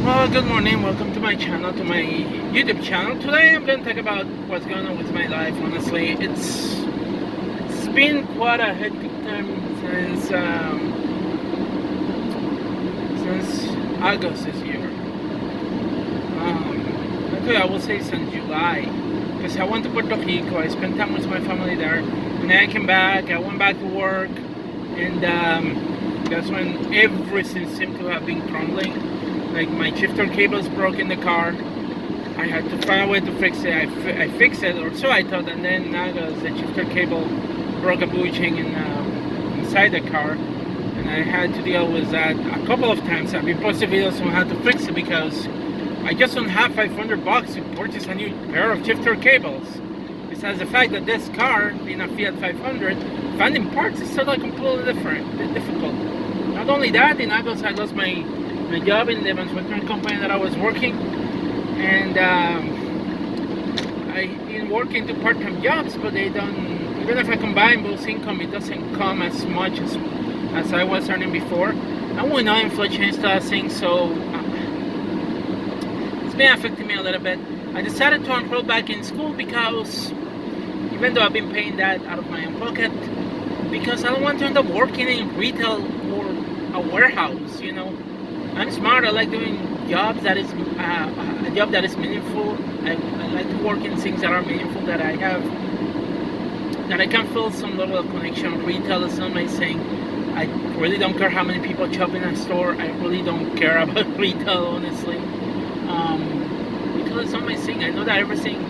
Well, good morning. Welcome to my channel, to my YouTube channel. Today I'm going to talk about what's going on with my life. Honestly, it's been quite a hectic time since August this year. Actually, I will say since July, because I went to Puerto Rico. I spent time with my family there, and then I came back. I went back to work, and that's when everything seemed to have been crumbling. Like my shifter cables broke in the car. I had to find a way to fix it. I fixed it, or so I thought, and then the shifter cable broke a bushing inside the car, and I had to deal with that a couple of times. I've been posting videos on how to fix it because I just don't have $500 to purchase a new pair of shifter cables. Besides the fact that this car, being a Fiat 500, finding parts is totally completely difficult. Not only that, in August I lost my job in the manufacturing company that I was working, and I've been working two part-time jobs, but they don't, even if I combine both income, it doesn't come as much as I was earning before. And we know inflation is still a thing, so it's been affecting me a little bit. I decided to enroll back in school because even though I've been paying that out of my own pocket, because I don't want to end up working in retail or a warehouse, you know. I'm smart. I like doing jobs that is a job that is meaningful. I like to work in things that are meaningful, that I can feel some level of connection. Retail is not my thing. I really don't care how many people shop in a store. I really don't care about retail, honestly. Retail is not my thing. I know that everything,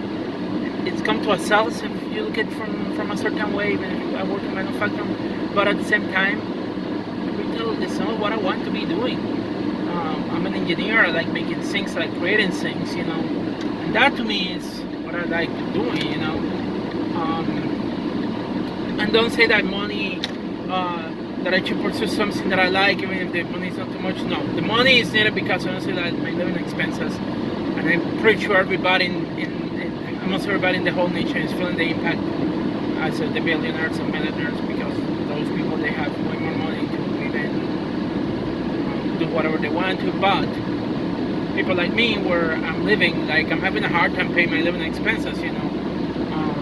it's come to ourselves if you look at it from a certain way, even if I work in manufacturing. But at the same time, retail is not what I want to be doing. I'm an engineer. I like making things, I like creating things, you know, and that to me is what I like doing, you know. And don't say that money, that I should pursue something that I like, even if the money is not too much. No, the money is needed because honestly, that my living expenses, and I'm pretty sure everybody almost everybody in the whole nation is feeling the impact as the billionaires and millionaires, because those people, they have way more money to even do whatever they want to. But people like me, where I'm living, like I'm having a hard time paying my living expenses, you know.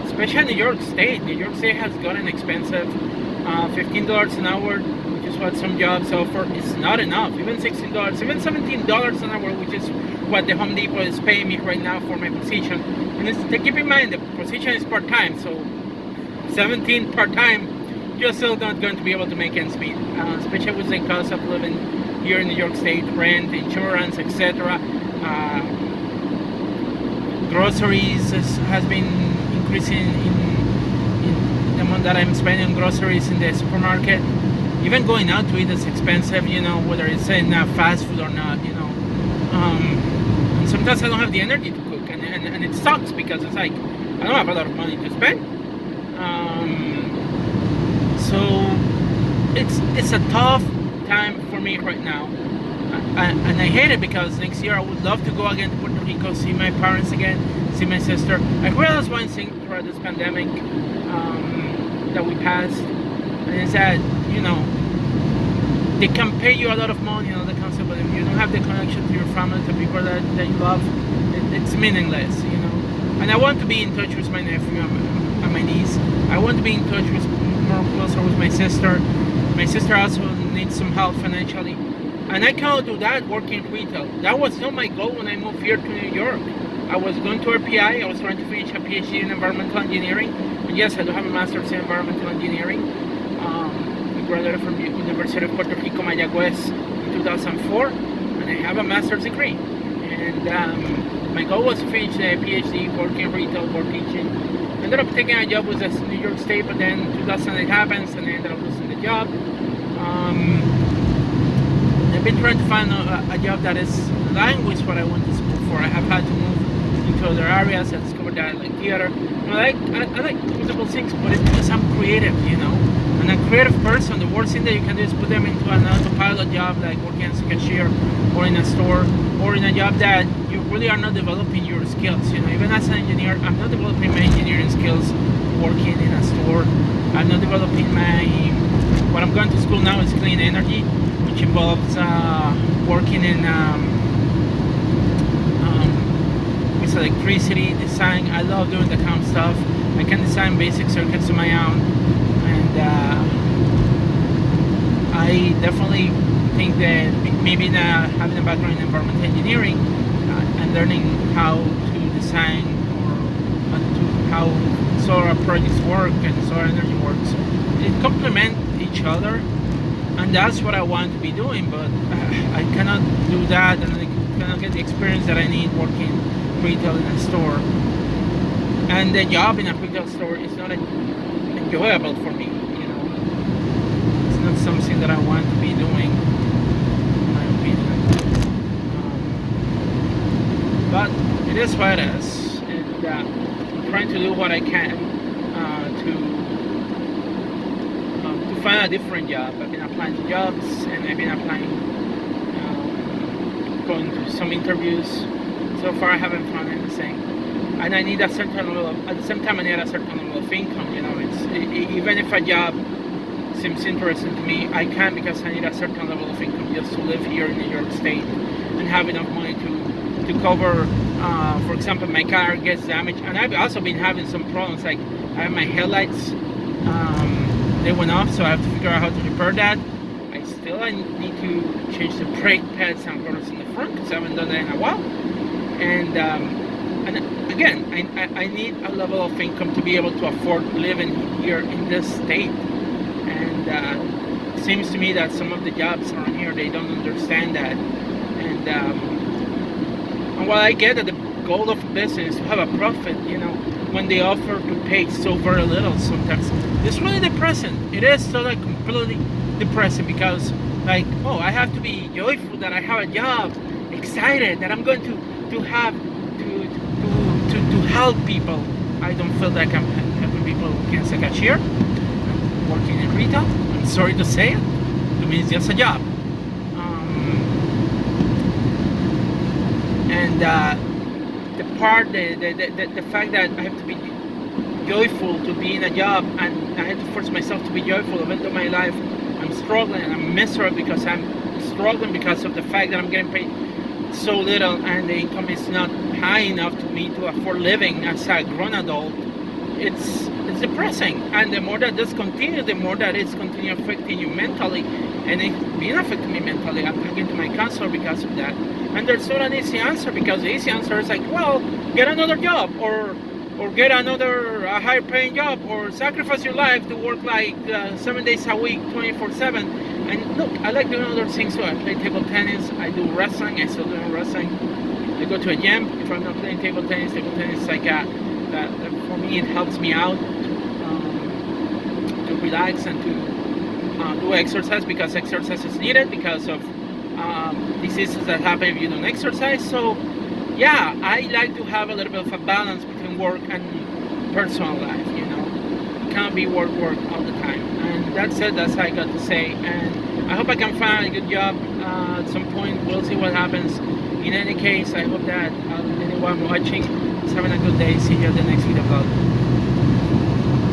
Especially in New York State. New York State has gotten expensive. $15 an hour, which is what some jobs offer, is not enough. Even $16, even $17 an hour, which is what the Home Depot is paying me right now for my position. And keep in mind, the position is part-time, so 17 part-time, you're still not going to be able to make ends meet, especially with the cost of living here in New York State, rent, insurance, etc. Groceries has been increasing in the amount that I'm spending on groceries in the supermarket. Even going out to eat is expensive, you know, whether it's in fast food or not, you know. And sometimes I don't have the energy to cook, and it sucks because it's like I don't have a lot of money to spend. So it's a tough time for me right now, and I hate it because next year I would love to go again to Puerto Rico, see my parents again, see my sister. I realized one thing throughout this pandemic that we passed, and it's that, you know, they can pay you a lot of money and all the concept, but if you don't have the connection to your family, to people that you love, it's meaningless, you know. And I want to be in touch with my nephew and my niece. I want to be in touch with more closer with my sister. My sister also needs some help financially, and I cannot do that working retail. That was not my goal when I moved here to New York. I was going to RPI. I was trying to finish a PhD in environmental engineering, and yes, I do have a master's in environmental engineering. I graduated from the University of Puerto Rico, Mayagüez, in 2004, and I have a master's degree. And my goal was to finish a PhD, work in retail, work teaching. I ended up taking a job with the New York State, but then 2008 happens, and I ended up losing the job. I've been trying to find a job that is aligned with what I went to school for. I have had to move into other areas. I discovered that I like theater. I like multiple things, but it's because I'm creative, you know. And a creative person, the worst thing that you can do is put them into an autopilot job, like working as a cashier, or in a store, or in a job that you really are not developing your skills. You know, even as an engineer, I'm not developing my engineering skills working in a store. I'm not developing my, what I'm going to school now is clean energy, which involves working in electronics, electricity, design. I love doing that kind of stuff. I can design basic circuits on my own, and I definitely think that maybe now having a background in environmental engineering and learning how to design or how solar projects work and solar energy works, it complement each other, and that's what I want to be doing. But I cannot do that, and I cannot get the experience that I need working retail in a store. And the job in a retail store is not enjoyable for me. It's not something that I want to be doing, in my opinion. But it is what it is, and I'm trying to do what I can to find a different job. I've been applying to jobs, and I've been applying, going to some interviews. So far, I haven't found anything, and I need a certain level at the same time, I need a certain level of income. Even if a job seems interesting to me, I can't, because I need a certain level of income just to live here in New York State and have enough money to cover. For example, my car gets damaged, and I've also been having some problems. Like, I have my headlights, they went off, so I have to figure out how to repair that. I need to change the brake pads and rotors in the front, because I haven't done that in a while. And again, I need a level of income to be able to afford living here in this state. And it seems to me that some of the jobs around here, they don't understand that. And while I get that the goal of business is to have a profit, when they offer to pay so very little sometimes, it's really depressing. It is totally completely depressing, because I have to be joyful that I have a job, excited that I'm going to help people. I don't feel like I'm helping people working as a cashier, working in retail. I'm sorry to say it. To me, it's just a job. And the fact that I have to be joyful to be in a job, and I have to force myself to be joyful, even though my life, I'm struggling and I'm miserable, because I'm struggling because of the fact that I'm getting paid so little, and the income is not high enough to me to afford living as a grown adult. It's depressing, and the more that this continues, the more that it's continuing affecting you mentally, and it's been affecting me mentally. I'm talking to my counselor because of that, and there's not an easy answer, because the easy answer is like, well, get another job, or get another higher paying job, or sacrifice your life to work like 7 days a week, 24/7. And look, I like doing other things too. I play table tennis, I do wrestling, I still do wrestling. I go to a gym. If I'm not playing table tennis is like for me, it helps me out to relax and to do exercise, because exercise is needed because of diseases that happen if you don't exercise. So yeah, I like to have a little bit of a balance between work and personal life. Can't be work all the time. And that's it. That's all I got to say. And I hope I can find a good job at some point. We'll see what happens. In any case, I hope that anyone watching is having a good day. See you at the next video vlog.